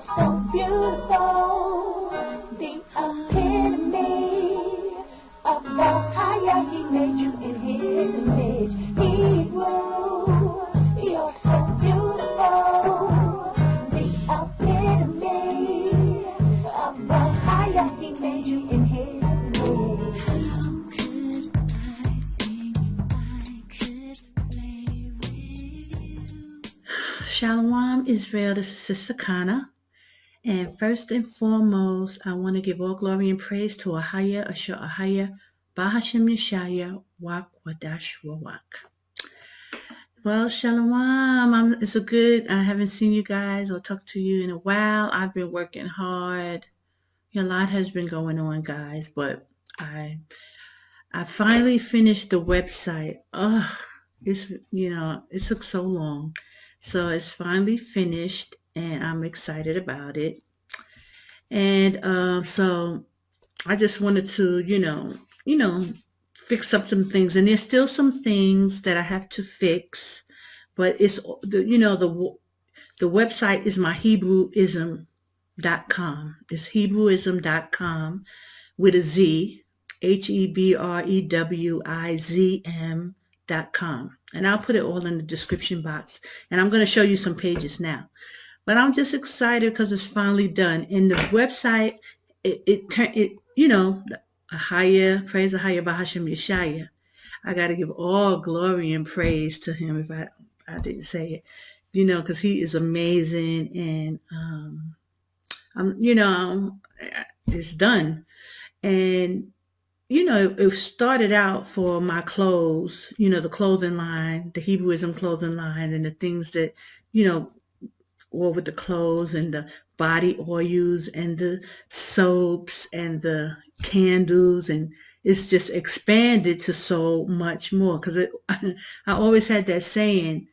You're so beautiful, the epitome of AHAYAH. He made you in his image. Hebrew, you're so beautiful, the epitome of AHAYAH. He made you in his image. Shalom, Israel. This is Sister Kana. And first and foremost, I want to give all glory and praise to AHAYAH, Asher AHAYAH, Bahashem Yashaya, Wak Wadash Wawak. Well, Shalom. It's a good, I haven't seen you guys or talked to you in a while. I've been working hard. A lot has been going on, guys, but I finally finished the website. It took so long. So it's finally finished, and I'm excited about it. And so I just wanted to, fix up some things. And there's still some things that I have to fix, but it's the website is my Hebrewizm.com. It's Hebrewizm.com with a Z, Hebrewizm.com. And I'll put it all in the description box. And I'm going to show you some pages now. But I'm just excited because it's finally done. And the website, AHAYAH, praise AHAYAH, Bahashem Yashaya. I got to give all glory and praise to him if I didn't say it, because he is amazing. And, it's done. And it started out for my clothes, the clothing line, the Hebrewizm clothing line, and the things that, or with the clothes and the body oils and the soaps and the candles. And it's just expanded to so much more because I always had that saying,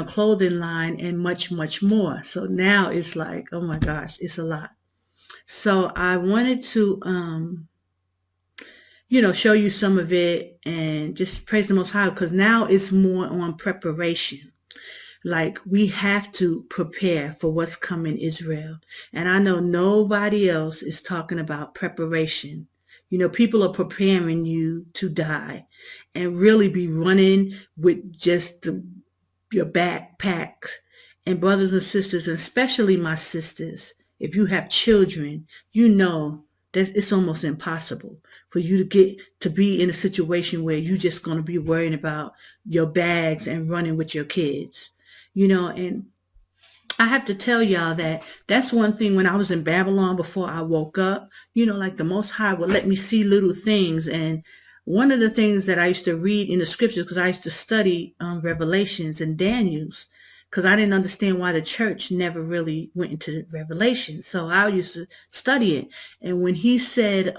clothing line and much, much more. So now it's like, oh my gosh, it's a lot. So I wanted to, show you some of it and just praise the Most High because now it's more on preparation. Like we have to prepare for what's coming Israel. And I know nobody else is talking about preparation. People are preparing you to die and really be running with just your backpack. And brothers and sisters, and especially my sisters, if you have children, it's almost impossible for you to get to be in a situation where you're just going to be worrying about your bags and running with your kids, and I have to tell y'all that's one thing when I was in Babylon before I woke up, like the Most High would let me see little things. And one of the things that I used to read in the scriptures, because I used to study Revelations and Daniel's, because I didn't understand why the church never really went into Revelation. So I used to study it. And when he said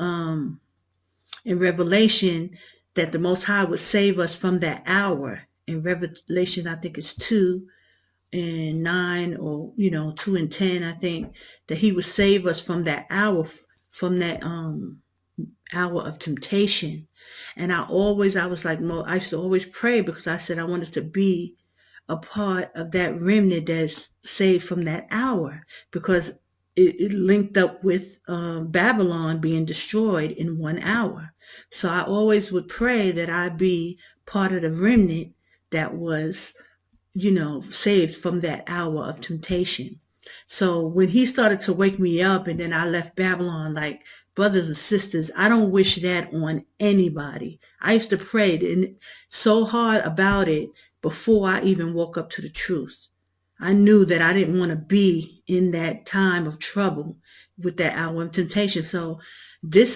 in Revelation that the Most High would save us from that hour, in Revelation, I think it's 2:9 or 2:10, I think, that he would save us from that hour, hour of temptation. And I was like, I used to always pray because I said I wanted to be a part of that remnant that's saved from that hour, because it linked up with Babylon being destroyed in 1 hour. So I always would pray that I be part of the remnant that was, saved from that hour of temptation. So when he started to wake me up and then I left Babylon, like, brothers and sisters, I don't wish that on anybody. I used to pray so hard about it before I even woke up to the truth. I knew that I didn't want to be in that time of trouble with that hour of temptation. So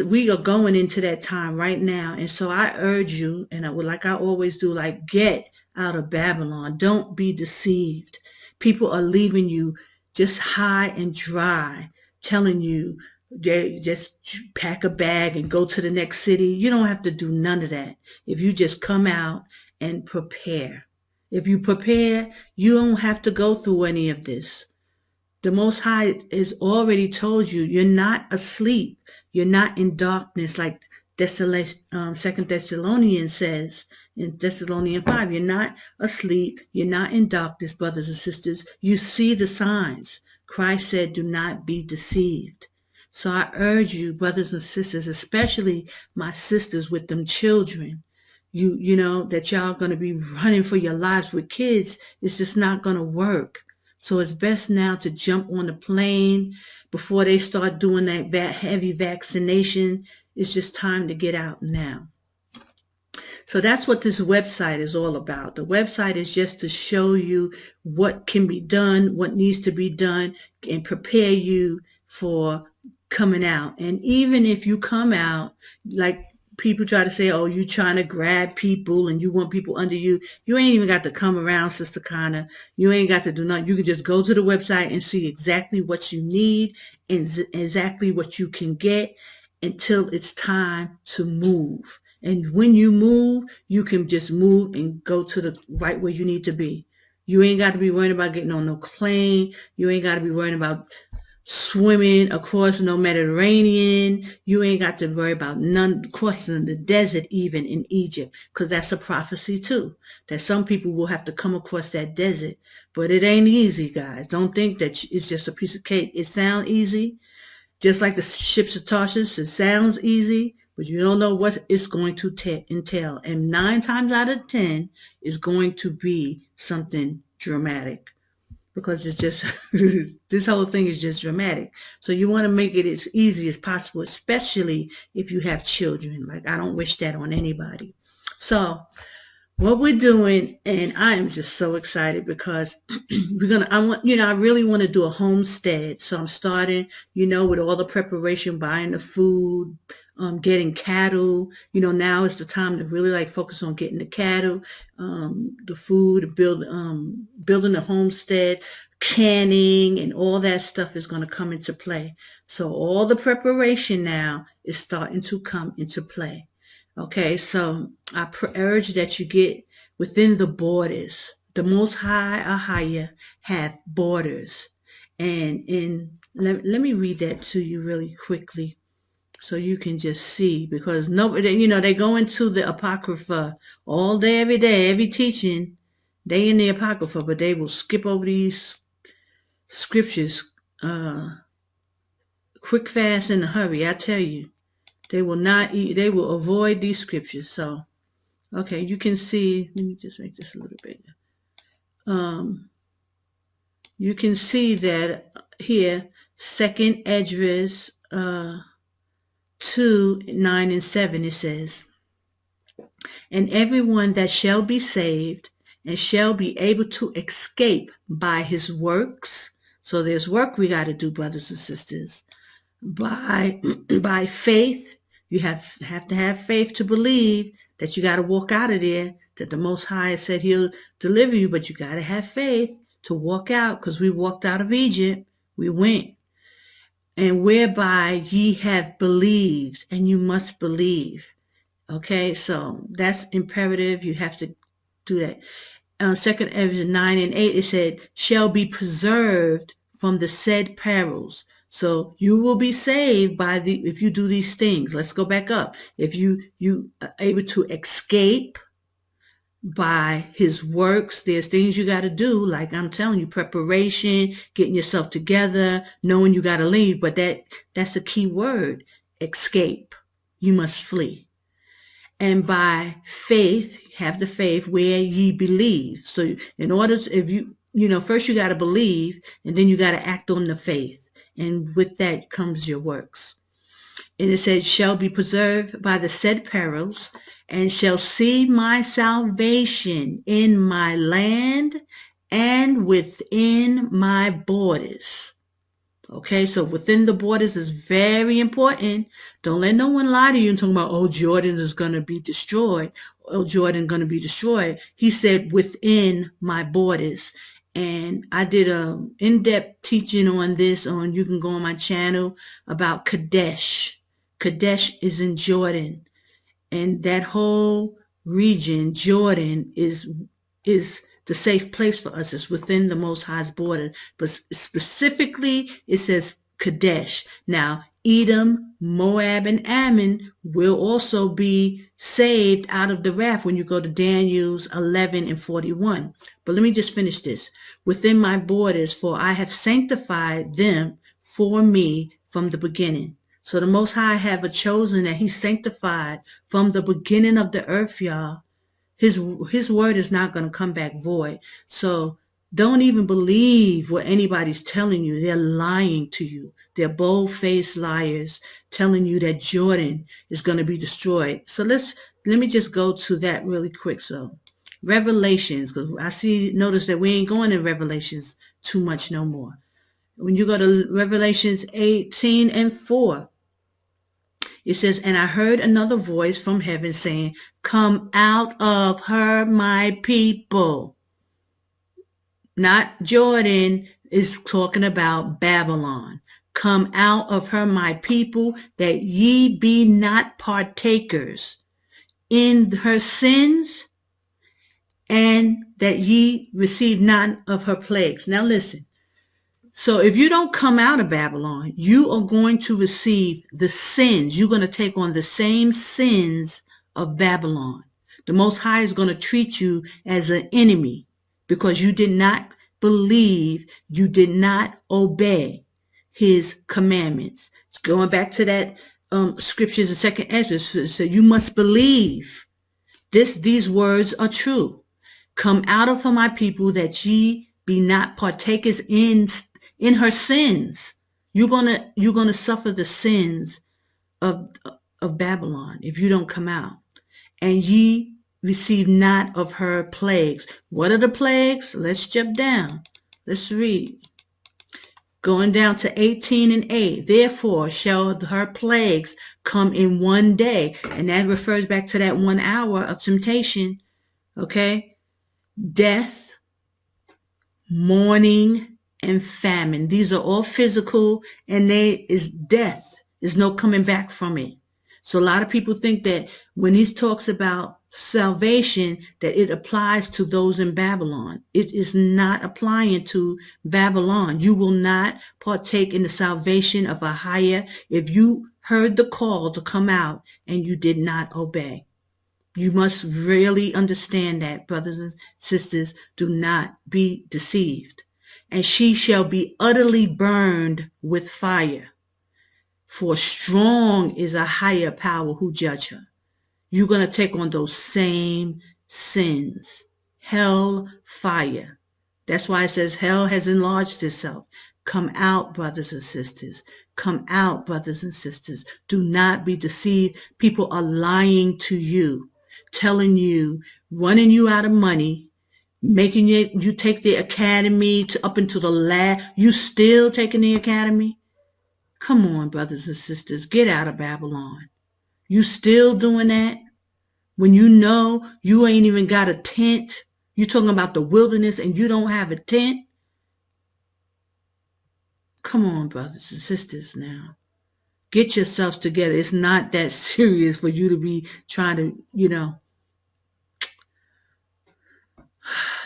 we are going into that time right now. And so I urge you, and I would, like I always do, like, get out of Babylon. Don't be deceived. People are leaving you just high and dry, telling you just pack a bag and go to the next city. You don't have to do none of that. If you just come out and prepare. If you prepare, you don't have to go through any of this. The Most High has already told you, you're not asleep. You're not in darkness, like 2 Thessalonians says. in Thessalonians 5. You're not asleep. You're not in darkness, brothers and sisters. You see the signs. Christ said, do not be deceived. So I urge you, brothers and sisters, especially my sisters with them children, you know, that y'all going to be running for your lives with kids. It's just not going to work. So it's best now to jump on the plane before they start doing that heavy vaccination. It's just time to get out now. So that's what this website is all about. The website is just to show you what can be done, what needs to be done, and prepare you for coming out. And even if you come out, like people try to say, oh, you trying to grab people and you want people under you. You ain't even got to come around, Sister Connor. You ain't got to do nothing. You can just go to the website and see exactly what you need and exactly what you can get until it's time to move. And when you move, you can just move and go to the right where you need to be. You ain't got to be worrying about getting on no plane. You ain't got to be worrying about swimming across no Mediterranean. You ain't got to worry about none crossing the desert even in Egypt, because that's a prophecy too, that some people will have to come across that desert. But it ain't easy, guys. Don't think that it's just a piece of cake. It sounds easy, just like the ships of Tarshish. It sounds easy, but you don't know what it's going to entail. And 9 times out of 10 is going to be something dramatic, because it's just, this whole thing is just dramatic. So you want to make it as easy as possible, especially if you have children. Like, I don't wish that on anybody. So what we're doing, and I am just so excited because I really want to do a homestead. So I'm starting, with all the preparation, buying the food, getting cattle. Now is the time to really focus on getting the cattle, the food, building the homestead, canning, and all that stuff is going to come into play. So all the preparation now is starting to come into play. Okay, so I urge that you get within the borders. The Most High, AHAYAH, hath borders. And let me read that to you really quickly so you can just see, because nobody, they go into the Apocrypha all day, every day, every teaching. They in the Apocrypha, but they will skip over these scriptures quick, fast, in a hurry. I tell you. They will not eat, they will avoid these scriptures. So, okay, you can see, let me just make this a little bigger. You can see that here, 2nd Esdras 2, 9 and 7, it says, and everyone that shall be saved and shall be able to escape by his works. So there's work we got to do, brothers and sisters. By faith. You have to have faith to believe that you got to walk out of there, that the Most High said he'll deliver you, but you got to have faith to walk out, because we walked out of Egypt. We went. And whereby ye have believed, and you must believe. Okay, so that's imperative. You have to do that. 2nd Esdras 9 and 8, it said, shall be preserved from the said perils. So you will be saved if you do these things. Let's go back up. If you are able to escape by his works, there's things you got to do. Like I'm telling you, preparation, getting yourself together, knowing you got to leave. But that's a key word, escape. You must flee. And by faith, have the faith where ye believe. So in order to, if first you got to believe, and then you got to act on the faith. And with that comes your works. And it says, shall be preserved by the said perils, and shall see my salvation in my land and within my borders. Okay, so within the borders is very important. Don't let no one lie to you and talk about, oh, Jordan is going to be destroyed. Oh, Jordan going to be destroyed. He said within my borders. And I did a in-depth teaching on this you can go on my channel, about Kadesh. Kadesh is in Jordan. And that whole region, Jordan, is the safe place for us. It's within the Most High's border. But specifically, it says Kadesh. Now, Edom, Moab, and Ammon will also be saved out of the wrath when you go to Daniel's 11 and 41. But let me just finish this. Within my borders, for I have sanctified them for me from the beginning. So the Most High have a chosen that he sanctified from the beginning of the earth, y'all. His word is not going to come back void. So don't even believe what anybody's telling you. They're lying to you. They're bold-faced liars telling you that Jordan is going to be destroyed. So let me just go to that really quick. So Revelations, because notice that we ain't going in Revelations too much no more. When you go to Revelations 18 and 4, it says, and I heard another voice from heaven saying, come out of her, my people. Not Jordan, is talking about Babylon. Come out of her, my people, that ye be not partakers in her sins, and that ye receive none of her plagues. Now listen. So if you don't come out of Babylon, you are going to receive the sins. You're going to take on the same sins of Babylon. The Most High is going to treat you as an enemy because you did not believe, you did not obey his commandments. It's going back to that scriptures in 2nd Ezra. So you must believe these words are true. Come out of her, my people, that ye be not partakers in her sins. You're gonna suffer the sins of Babylon if you don't come out. And ye receive not of her plagues. What are the plagues? Let's jump down. Let's read. Going down to 18 and 8. Therefore shall her plagues come in one day. And that refers back to that 1 hour of temptation. Okay? Death, mourning, and famine. These are all physical, and is death. There's no coming back from it. So a lot of people think that when he talks about salvation, that it applies to those in Babylon. It is not applying to Babylon. You will not partake in the salvation of AHAYAH if you heard the call to come out and you did not obey. You must really understand that, brothers and sisters. Do not be deceived. And she shall be utterly burned with fire. For strong is a higher power who judge her. You're going to take on those same sins. Hell, fire. That's why it says hell has enlarged itself. Come out, brothers and sisters. Come out, brothers and sisters. Do not be deceived. People are lying to you, telling you, running you out of money, making you take the academy up into the lab. You still taking the academy? Come on, brothers and sisters. Get out of Babylon. You still doing that? When you know you ain't even got a tent. You talking about the wilderness and you don't have a tent? Come on, brothers and sisters now. Get yourselves together. It's not that serious for you to be trying to,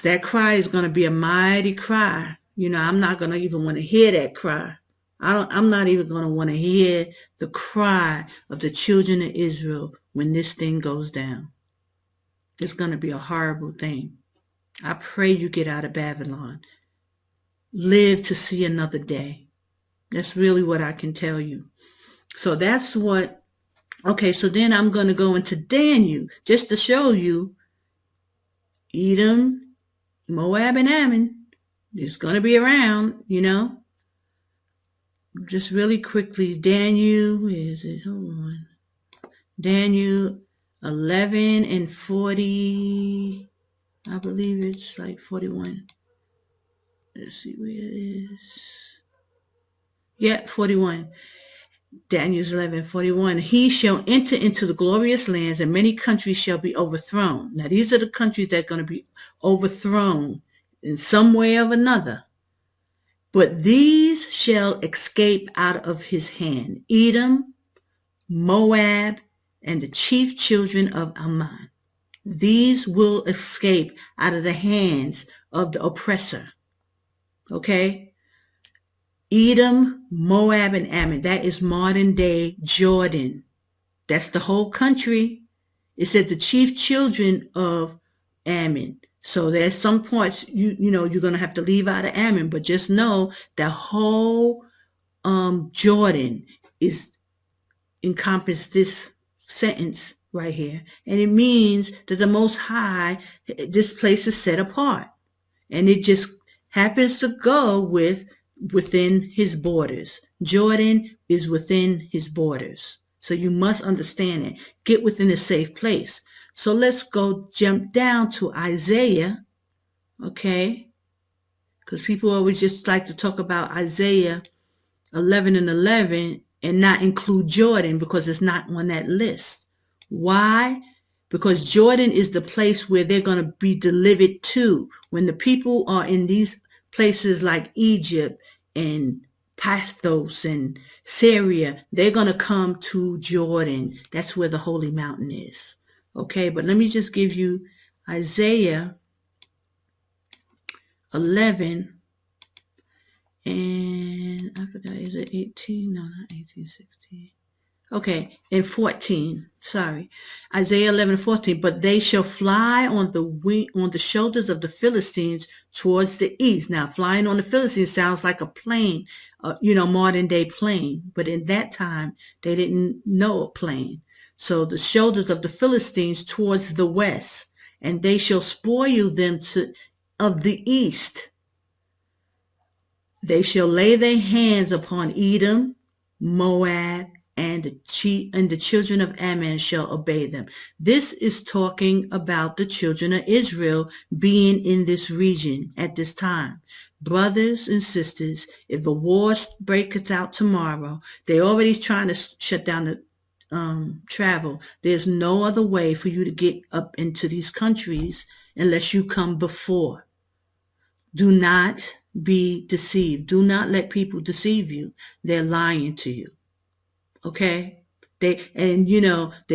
that cry is going to be a mighty cry. I'm not going to even want to hear that cry. I'm not even going to want to hear the cry of the children of Israel when this thing goes down. It's going to be a horrible thing. I pray you get out of Babylon. Live to see another day. That's really what I can tell you. So that's what, okay, so then I'm going to go into Daniel just to show you Edom, Moab, and Ammon is going to be around, Just really quickly, Daniel, where is it? Hold on. Daniel 11 and 40, I believe it's like 41. Let's see where it is. Yeah, 41. Daniel's 11:41. He shall enter into the glorious lands, and many countries shall be overthrown. Now, these are the countries that are going to be overthrown in some way or another. But these shall escape out of his hand: Edom, Moab, and the chief children of Ammon. These will escape out of the hands of the oppressor. Okay? Edom, Moab, and Ammon. That is modern day Jordan. That's the whole country. It said the chief children of Ammon. So there's some parts you're gonna have to leave out of Ammon, but just know the whole Jordan is encompass this sentence right here, and it means that the Most High, this place is set apart, and it just happens to go within His borders. Jordan is within His borders, so you must understand it. Get within a safe place. So let's go jump down to Isaiah, okay? Because people always just like to talk about Isaiah 11 and 11 and not include Jordan because it's not on that list. Why? Because Jordan is the place where they're going to be delivered to. When the people are in these places like Egypt and Pathos and Syria, they're going to come to Jordan. That's where the holy mountain is. Okay, but let me just give you Isaiah 11 and I forgot, is it 18? No, not 18, 16. Okay, and 14. Sorry. Isaiah 11 and 14. But they shall fly on the shoulders of the Philistines towards the east. Now, flying on the Philistines sounds like a plane, modern day plane. But in that time, they didn't know a plane. So the shoulders of the Philistines towards the west. And they shall spoil them of the east. They shall lay their hands upon Edom, Moab, and the children of Ammon shall obey them. This is talking about the children of Israel being in this region at this time. Brothers and sisters, if a war breaks out tomorrow, they're already trying to shut down the travel. There's no other way for you to get up into these countries unless you come before. Do not be deceived. Do not let people deceive you. They're lying to you. Okay? They're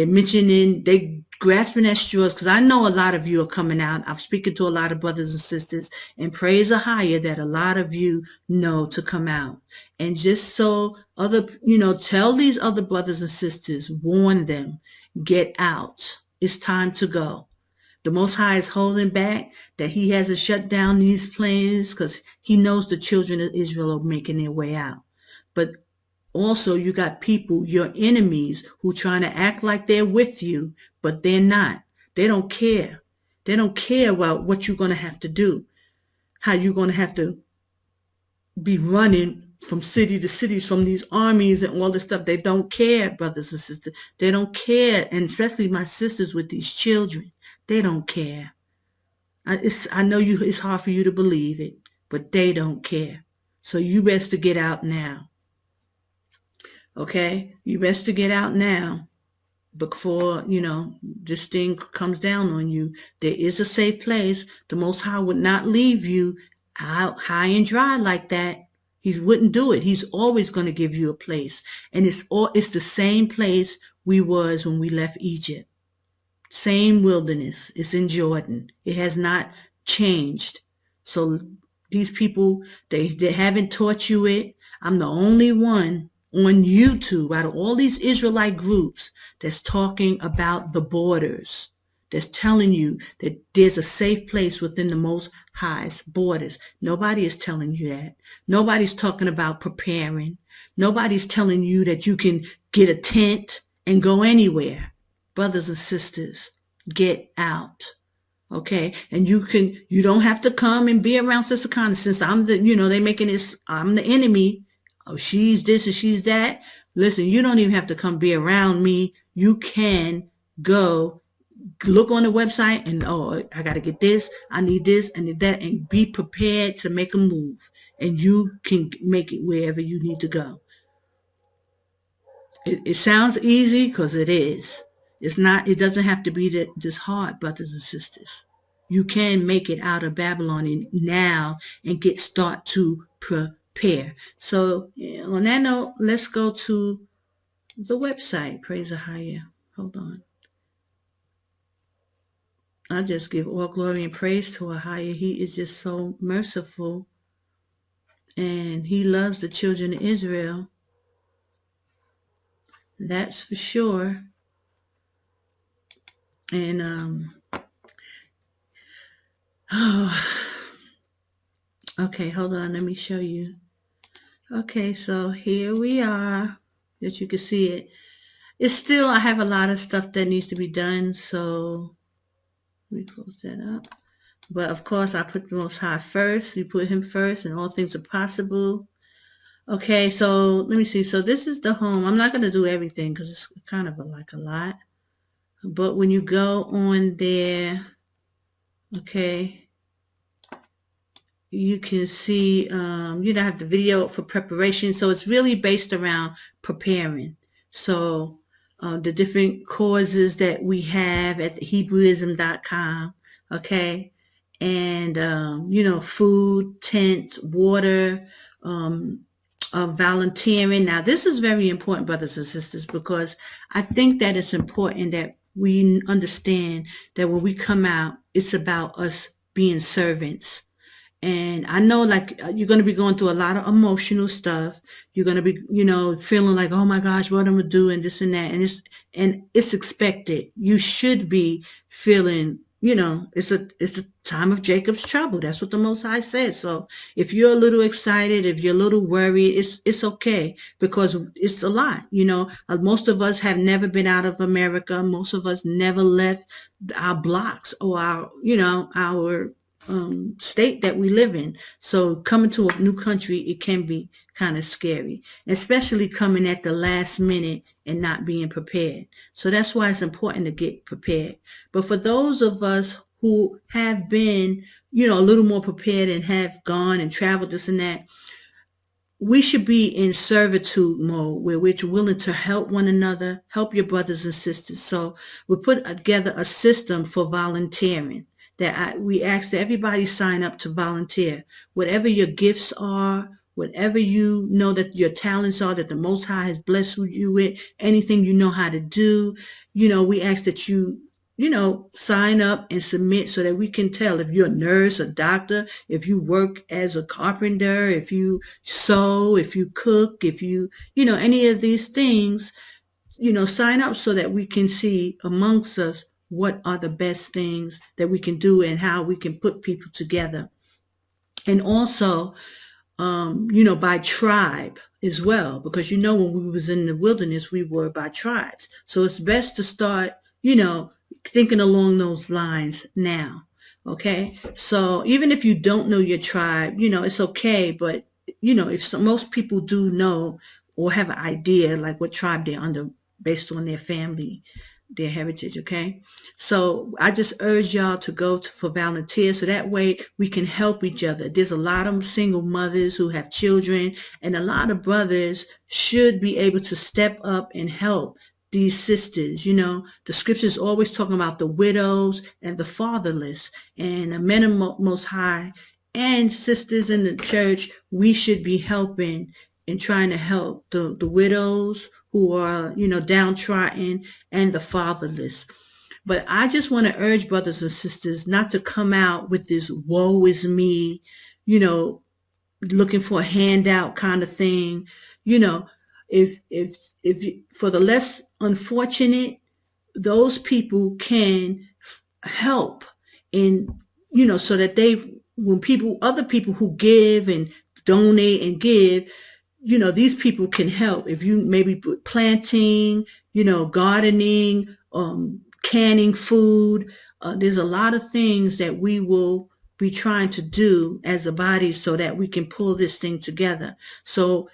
mentioning, they grasping at straws, because I know a lot of you are coming out. I'm speaking to a lot of brothers and sisters, and praise AHAYAH that a lot of you know to come out. And just so tell these other brothers and sisters, warn them, get out. It's time to go. The Most High is holding back, that He hasn't shut down these plans because He knows the children of Israel are making their way out. But also you got people, your enemies, who trying to act like they're with you, but they're not. They don't care. They don't care about what you're going to have to do, how you're going to have to be running from city to city from these armies and all this stuff. They don't care, brothers and sisters. They don't care, and especially my sisters with these children. They don't care. I know it's hard for you to believe it, but they don't care. So you best to get out now. Okay? You best to get out now before, this thing comes down on you. There is a safe place. The Most High would not leave you out high and dry like that. He wouldn't do it. He's always going to give you a place. And it's the same place we was when we left Egypt. Same wilderness. It's in Jordan. It has not changed. So these people, they haven't taught you it. I'm the only one on YouTube out of all these Israelite groups that's talking about the borders, that's telling you that there's a safe place within the Most High's borders. Nobody is telling you that. Nobody's talking about preparing. Nobody's telling you that you can get a tent and go anywhere. Brothers and sisters, get out. Okay, and you don't have to come and be around Sister Connie, since I'm they making this, I'm the enemy. Oh, she's this and she's that. Listen, you don't even have to come be around me. You can go look on the website and, I got to get this, I need this, I need that, and be prepared to make a move. And you can make it wherever you need to go. It sounds easy because it is. It's not. It doesn't have to be this hard, brothers and sisters. You can make it out of Babylon now and start to prepare. So on that note, let's go to the website. Praise AHAYAH. Hold on. I just give all glory and praise to AHAYAH. He is just so merciful and he loves the children of Israel. That's for sure. And oh, okay, hold on, let me show you. Okay, so here we are, that you can see it. It's still, I have a lot of stuff that needs to be done, so let me close that up. But of course, I put the Most High first. You put him first, and all things are possible. Okay, so let me see. So this is the home. I'm not going to do everything because it's kind of like a lot. But when you go on there, okay, you can see, have the video for preparation. So it's really based around preparing. So the different causes that we have at the Hebrewizm.com, okay, and food, tent, water, volunteering. Now this is very important, brothers and sisters, because I think that it's important that we understand that when we come out, it's about us being servants. And I know, like, you're going to be going through a lot of emotional stuff. You're going to be, feeling like, oh my gosh, what am I doing, this and that. And it's expected. You should be feeling, it's a time of Jacob's trouble. That's what the Most High said. So if you're a little excited, if you're a little worried, it's okay, because it's a lot. Most of us have never been out of America. Most of us never left our blocks or our state that we live in. So coming to a new country, it can be kind of scary, especially coming at the last minute and not being prepared. So that's why it's important to get prepared. But for those of us who have been, a little more prepared and have gone and traveled this and that, we should be in servitude mode where we're willing to help one another, help your brothers and sisters. So we put together a system for volunteering that we ask that everybody sign up to volunteer. Whatever your gifts are, whatever you know that your talents are, that the Most High has blessed you with, anything you know how to do, we ask that you sign up and submit so that we can tell if you're a nurse, a doctor, if you work as a carpenter, if you sew, if you cook, if you, any of these things, sign up so that we can see amongst us what are the best things that we can do and how we can put people together. And also, by tribe as well, because when we was in the wilderness, we were by tribes. So it's best to start, thinking along those lines now. Okay. So even if you don't know your tribe, it's okay. But, if most people do know or have an idea like what tribe they're under based on their family, their heritage. Okay. So I just urge y'all to go for volunteers so that way we can help each other. There's a lot of single mothers who have children, and a lot of brothers should be able to step up and help these sisters. The scriptures always talking about the widows and the fatherless, and the men of Most High and sisters in the church. We should be helping and trying to help the widows who are, downtrodden, and the fatherless. But I just want to urge brothers and sisters not to come out with this woe is me, looking for a handout kind of thing. If for the less unfortunate, those people can help in, so that when other people who give and donate and give, these people can help. If you maybe planting, gardening, canning food, there's a lot of things that we will be trying to do as a body so that we can pull this thing together. So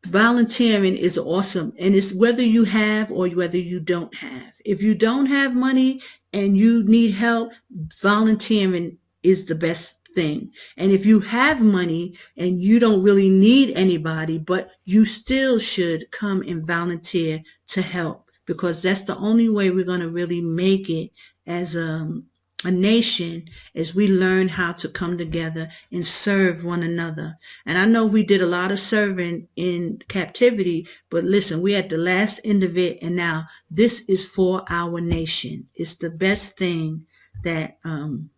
volunteering is awesome, and it's whether you have or whether you don't have. If you don't have money and you need help, volunteering is the best thing. And if you have money and you don't really need anybody, but you still should come and volunteer to help, because that's the only way we're going to really make it as a nation, as we learn how to come together and serve one another. And I know we did a lot of serving in captivity, but listen, we're at the last end of it, and now this is for our nation. It's the best thing that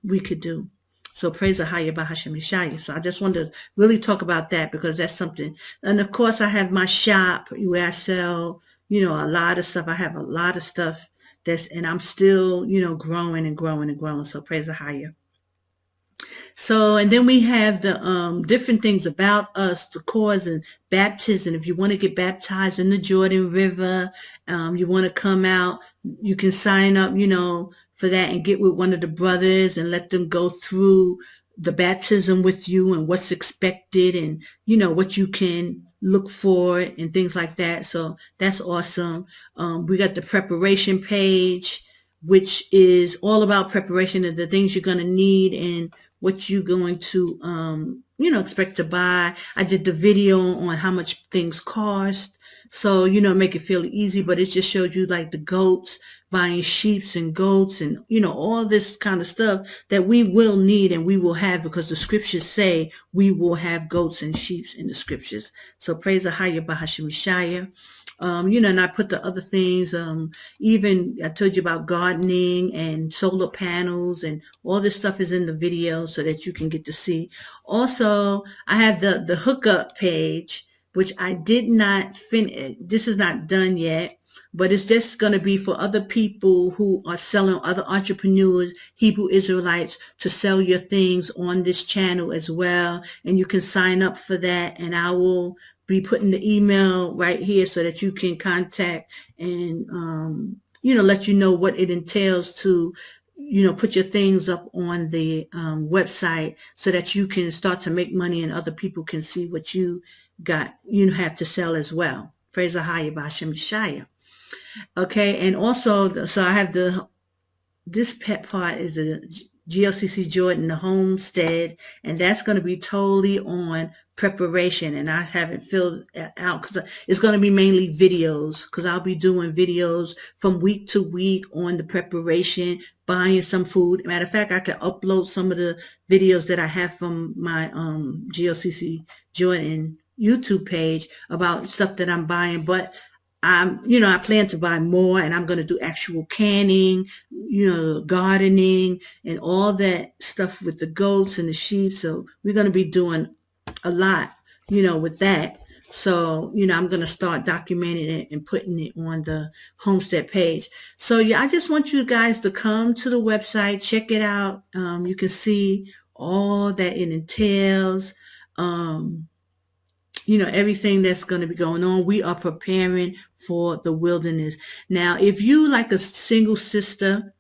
we could do. So praise AHAYAH Yashaya. So I just wanted to really talk about that because that's something. And of course, I have my shop where I sell, a lot of stuff. I have a lot of stuff and I'm still, growing and growing and growing. So praise AHAYAH. So, and then we have the different things about us, the cause and baptism. If you want to get baptized in the Jordan River, you want to come out, you can sign up, for that and get with one of the brothers and let them go through the baptism with you and what's expected and, what you can look for and things like that. So that's awesome. We got the preparation page, which is all about preparation of the things you're going to need and what you're going to, expect to buy. I did the video on how much things cost. So, make it feel easy, but it just showed you like the goats, buying sheeps and goats and, all this kind of stuff that we will need and we will have because the scriptures say we will have goats and sheeps in the scriptures. So praise AHAYAH Yashaya. And I put the other things, even I told you about gardening and solar panels and all this stuff is in the video so that you can get to see. Also, I have the hookup page, which I did not finish. This is not done yet, but it's just going to be for other people who are selling, other entrepreneurs, Hebrew Israelites, to sell your things on this channel as well. And you can sign up for that and I will be putting the email right here so that you can contact and, let you know what it entails to, put your things up on the website so that you can start to make money and other people can see what you got, have to sell as well. Praise AHAYAH Yashaya. Okay, and also, so I have this pet part is the GLCC Jordan, the homestead, and that's going to be totally on preparation, and I haven't filled out because it's going to be mainly videos because I'll be doing videos from week to week on the preparation, buying some food. Matter of fact, I can upload some of the videos that I have from my GLCC Jordan YouTube page about stuff that I'm buying, but I plan to buy more and I'm going to do actual canning, gardening and all that stuff with the goats and the sheep. So we're going to be doing a lot, with that. So, I'm going to start documenting it and putting it on the homestead page. So, yeah, I just want you guys to come to the website, check it out. You can see all that it entails. Everything that's going to be going on. We are preparing for the wilderness. Now, if you like a single sister,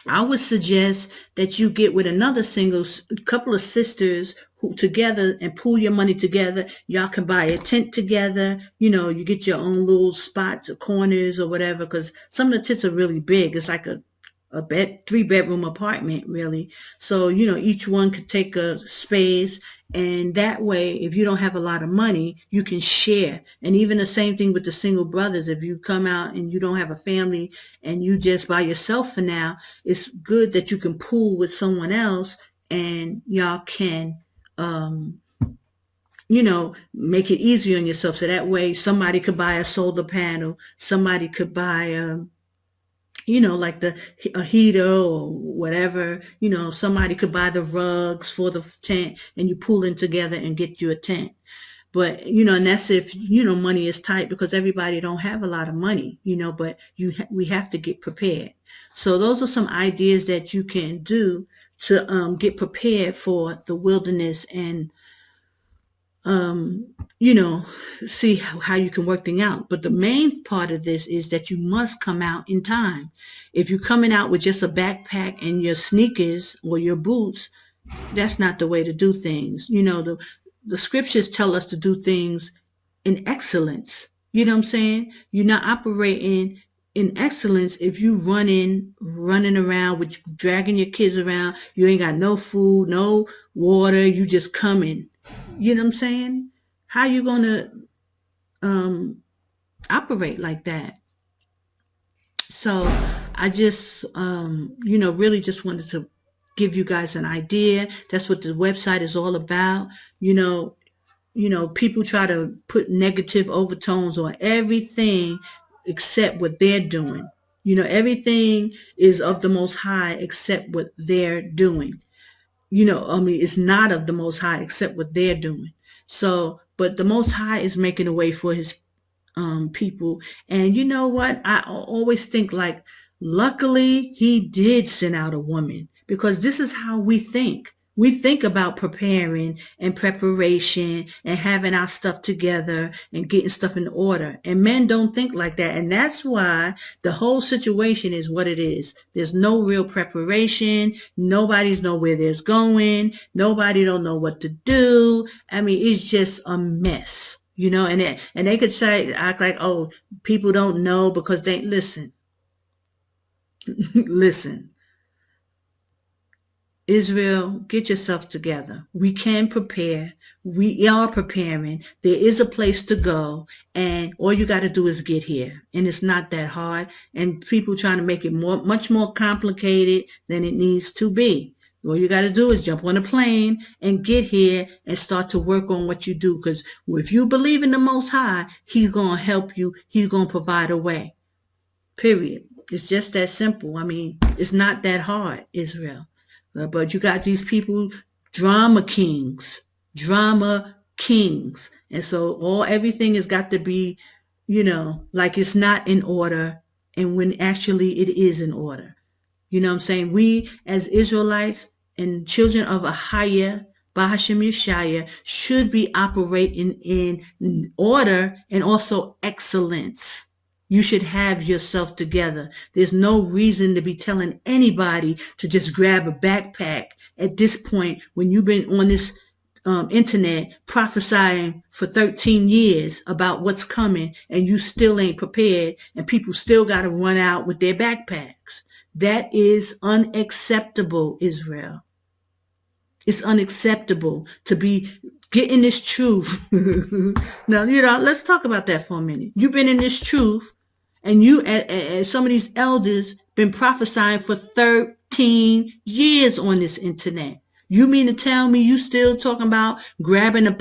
I would suggest that you get with another couple of sisters who together and pool your money together. Y'all can buy a tent together. You get your own little spots or corners or whatever, because some of the tents are really big. It's like a 3-bedroom apartment, really. So, each one could take a space. And that way, if you don't have a lot of money, you can share. And even the same thing with the single brothers. If you come out and you don't have a family and you just by yourself for now, it's good that you can pool with someone else and y'all can, make it easier on yourself. So that way somebody could buy a solar panel, somebody could buy like a heater or whatever, somebody could buy the rugs for the tent and you pull in together and get you a tent. But, and that's if, money is tight because everybody don't have a lot of money, but we have to get prepared. So those are some ideas that you can do to get prepared for the wilderness and see how you can work things out. But the main part of this is that you must come out in time. If you're coming out with just a backpack and your sneakers or your boots, that's not the way to do things. The scriptures tell us to do things in excellence. You know what I'm saying? You're not operating in excellence if you running around with dragging your kids around. You ain't got no food, no water. You just coming. You know what I'm saying? How you going to operate like that? So I just, really just wanted to give you guys an idea. That's what the website is all about. People try to put negative overtones on everything except what they're doing. Everything is of the Most High except what they're doing. it's not of the Most High except what they're doing. So, but the Most High is making a way for his people. And you know what? I always think like, luckily he did send out a woman, because this is how we think. We think about preparing and preparation and having our stuff together and getting stuff in order. And men don't think like that. And that's why the whole situation is what it is. There's no real preparation. Nobody's know where there's going. Nobody don't know what to do. I mean, it's just a mess. And they could act like, oh, people don't know because they listen. Listen. Israel, get yourself together. We can prepare. We are preparing. There is a place to go, and all you got to do is get here. And it's not that hard. And people trying to make it much more complicated than it needs to be. All you got to do is jump on a plane and get here and start to work on what you do. Because if you believe in the Most High, he's going to help you. He's going to provide a way. Period. It's just that simple. I mean, it's not that hard, Israel. But you got these people, drama kings. And so everything has got to be, like it's not in order, and when actually it is in order. You know what I'm saying? We as Israelites and children of AHAYAH, Yashaya, should be operating in order and also excellence. You should have yourself together. There's no reason to be telling anybody to just grab a backpack at this point when you've been on this internet prophesying for 13 years about what's coming, and you still ain't prepared, and people still got to run out with their backpacks. That is unacceptable, Israel. It's unacceptable to be getting this truth. Now, let's talk about that for a minute. You've been in this truth, and some of these elders been prophesying for 13 years on this internet. You mean to tell me you still talking about grabbing a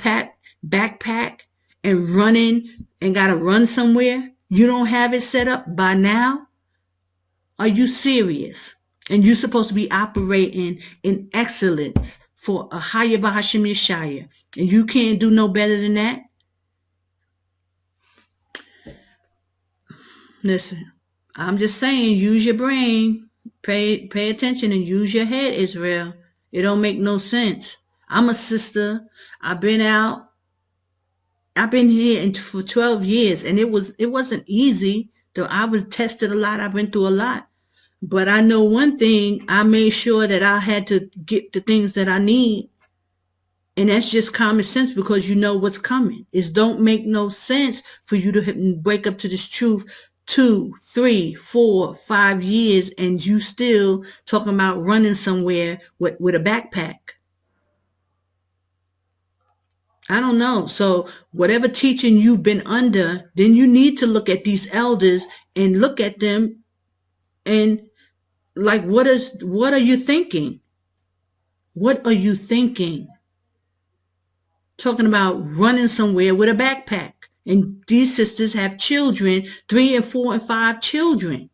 backpack and running and got to run somewhere? You don't have it set up by now? Are you serious? And you're supposed to be operating in excellence for AHAYAH Yashaya. And you can't do no better than that? Listen, I'm just saying, use your brain. Pay attention and use your head, Israel. It don't make no sense. I'm a sister. I've been out. I've been here for 12 years, and it wasn't easy. Though I was tested a lot. I've been through a lot. But I know one thing. I made sure that I had to get the things that I need. And that's just common sense, because you know what's coming. It don't make no sense for you to wake up to this truth 2, 3, 4, 5 years, and you still talking about running somewhere with a backpack. I don't know. So whatever teaching you've been under, then you need to look at these elders and look at them and like, what are you thinking? What are you thinking? Talking about running somewhere with a backpack. And these sisters have children, 3 and 4 and 5 children.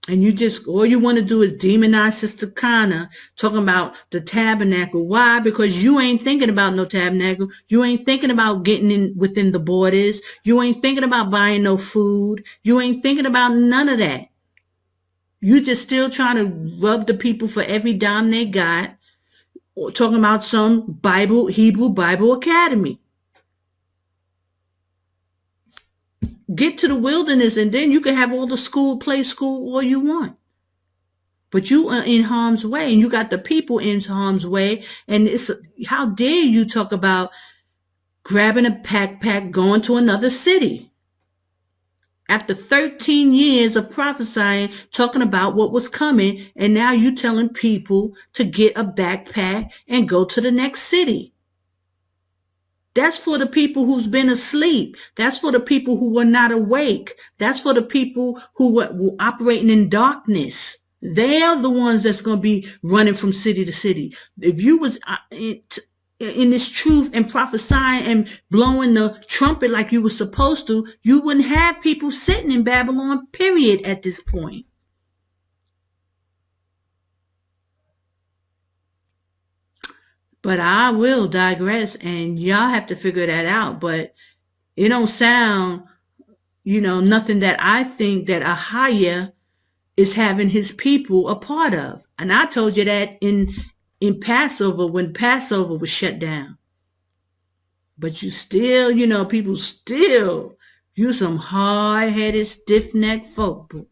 And all you want to do is demonize Sister Kana, talking about the tabernacle. Why? Because you ain't thinking about no tabernacle. You ain't thinking about getting in within the borders. You ain't thinking about buying no food. You ain't thinking about none of that. You just still trying to rub the people for every dime they got, or talking about some Hebrew Bible Academy. Get to the wilderness, and then you can have all the play school all you want. But you are in harm's way, and you got the people in harm's way. And how dare you talk about grabbing a backpack, going to another city? After 13 years of prophesying, talking about what was coming, and now you telling people to get a backpack and go to the next city. That's for the people who's been asleep. That's for the people who were not awake. That's for the people who were operating in darkness. They are the ones that's going to be running from city to city. If you was in this truth and prophesying and blowing the trumpet like you were supposed to, you wouldn't have people sitting in Babylon, period, at this point. But I will digress, and y'all have to figure that out. But it don't sound, nothing that I think that AHAYAH is having his people a part of. And I told you that in Passover, when Passover was shut down. But you still, people still, you some hard-headed, stiff-necked folk, boy.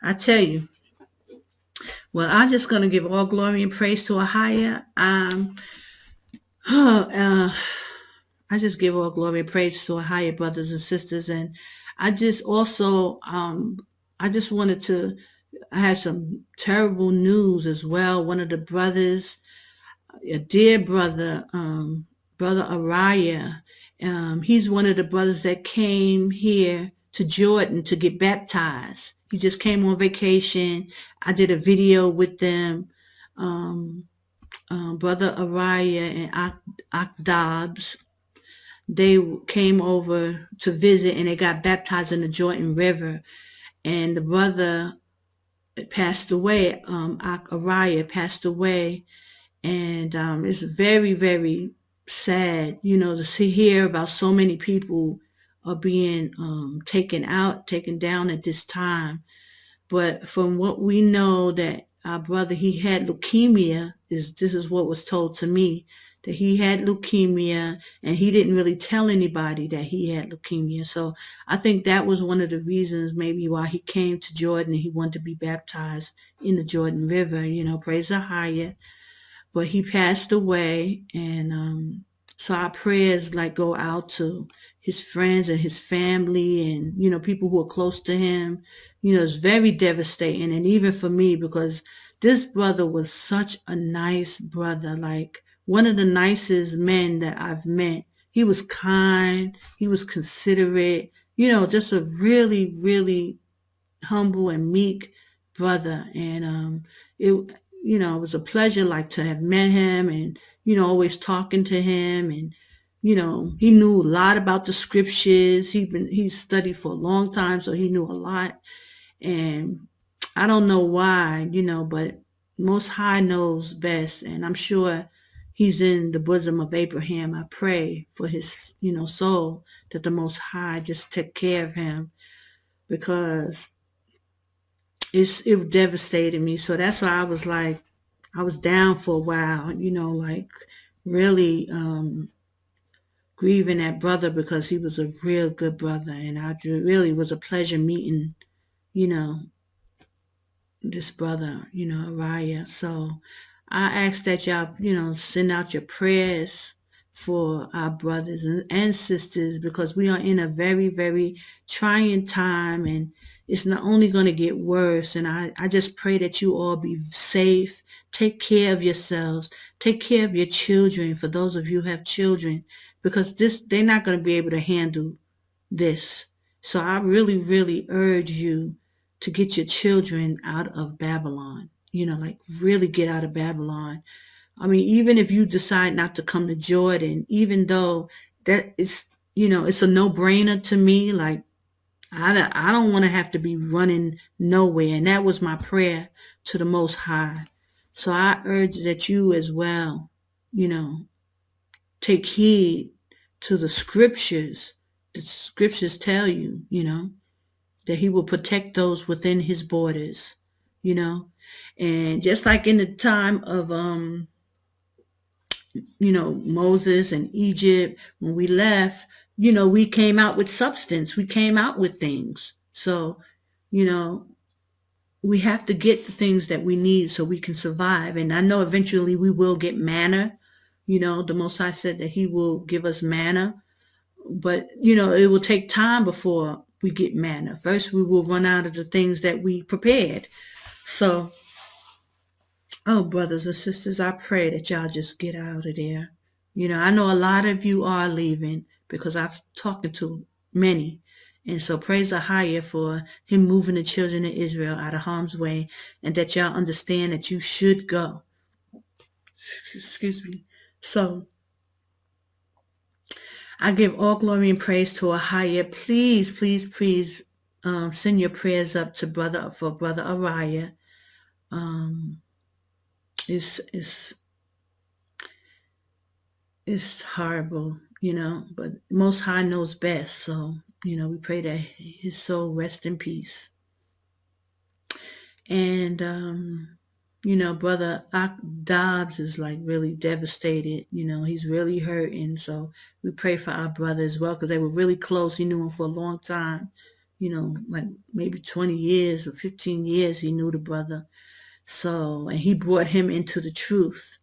I tell you. Well, I'm just going to give all glory and praise to AHAYAH. Uh, I just give all glory and praise to AHAYAH, brothers and sisters. And I just also, I just wanted to, I had some terrible news as well. One of the brothers, a dear brother, Brother AHAYAH, he's one of the brothers that came here to Jordan to get baptized. He just came on vacation. I did a video with them. Brother AHAYAH and Akdabs, they came over to visit and they got baptized in the Jordan River. And the brother passed away. AHAYAH passed away. And it's very, very sad, to hear about so many people are being taken down at this time. But from what we know, that our brother, he had leukemia. This is what was told to me, that he had leukemia, and he didn't really tell anybody that he had leukemia. So I think that was one of the reasons maybe why he came to Jordan and he wanted to be baptized in the Jordan River. Praise AHAYAH. But he passed away, and so our prayers go out to his friends and his family, and people who are close to him. It's very devastating, and even for me, because this brother was such a nice brother, like one of the nicest men that I've met. He was kind, he was considerate, just a really, really humble and meek brother. And it was a pleasure to have met him, and always talking to him. And he knew a lot about the scriptures. He studied for a long time, so he knew a lot. And I don't know why, but Most High knows best, and I'm sure he's in the bosom of Abraham. I pray for his soul, that the Most High just take care of him, because it devastated me. So that's why I was down for a while, really grieving that brother, because he was a real good brother, and really was a pleasure meeting, you know, this brother, AHAYAH. So I ask that y'all, send out your prayers for our brothers and sisters, because we are in a very, very trying time, and it's not only going to get worse. And I just pray that you all be safe, take care of yourselves, take care of your children, for those of you who have children, because they're not going to be able to handle this. So I really, really urge you to get your children out of Babylon, really get out of Babylon. I mean, even if you decide not to come to Jordan, even though that is, it's a no-brainer to me, I don't want to have to be running nowhere. And that was my prayer to the Most High. So I urge that you as well, take heed to the scriptures. The scriptures tell you, that he will protect those within his borders, and just like in the time of Moses and Egypt, when we left, we came out with substance, we came out with things. So we have to get the things that we need so we can survive. And I know eventually we will get manna. The Most High said that he will give us manna, but it will take time before we get manna. First, we will run out of the things that we prepared. So, oh, brothers and sisters, I pray that y'all just get out of there. I know a lot of you are leaving, because I've talked to many. And so praise AHAYAH for him moving the children of Israel out of harm's way, and that y'all understand that you should go. Excuse me. So I give all glory and praise to AHAYAH. Please, please, please send your prayers up to Brother AHAYAH. It's it's horrible, but Most High knows best. So, we pray that his soul rest in peace. And, Brother Dobbs is like really devastated. He's really hurting. So we pray for our brother as well, because they were really close. He knew him for a long time, like maybe 20 years or 15 years he knew the brother. So, and he brought him into the truth.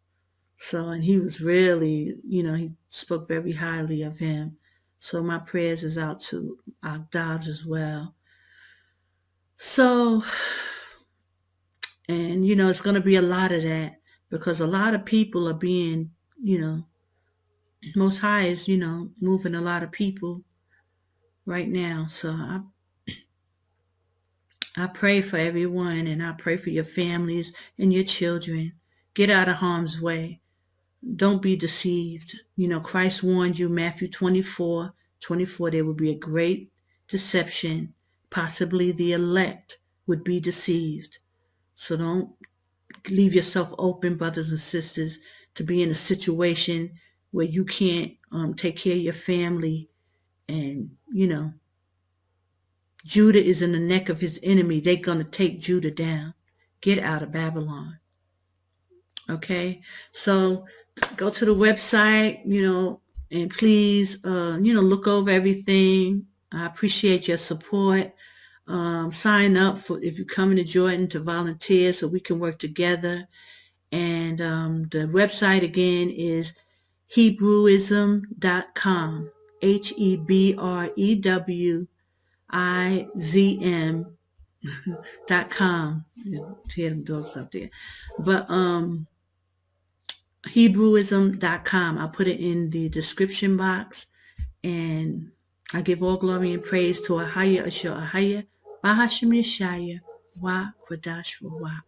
So, and he was really, he spoke very highly of him. So my prayers is out to Dobbs as well. So, and, it's going to be a lot of that, because a lot of people are being, Most High is, moving a lot of people right now. So I pray for everyone, and I pray for your families and your children. Get out of harm's way. Don't be deceived. Christ warned you, Matthew 24:24, there will be a great deception. Possibly the elect would be deceived. So don't leave yourself open, brothers and sisters, to be in a situation where you can't take care of your family. And, Judah is in the neck of his enemy. They're going to take Judah down. Get out of Babylon. Okay? So go to the website, and please, look over everything. I appreciate your support. Sign up for, if you're coming to Jordan, to volunteer so we can work together. And the website again is Hebrewizm.com. Hebrewizm.com. Hear them dogs up there. But Hebrewizm.com. I'll put it in the description box. And I give all glory and praise to AHAYAH, Bahashem Yashaya, Wa Kwadash Wa.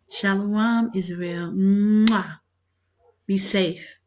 Shalom, Israel. Mwah. Be safe.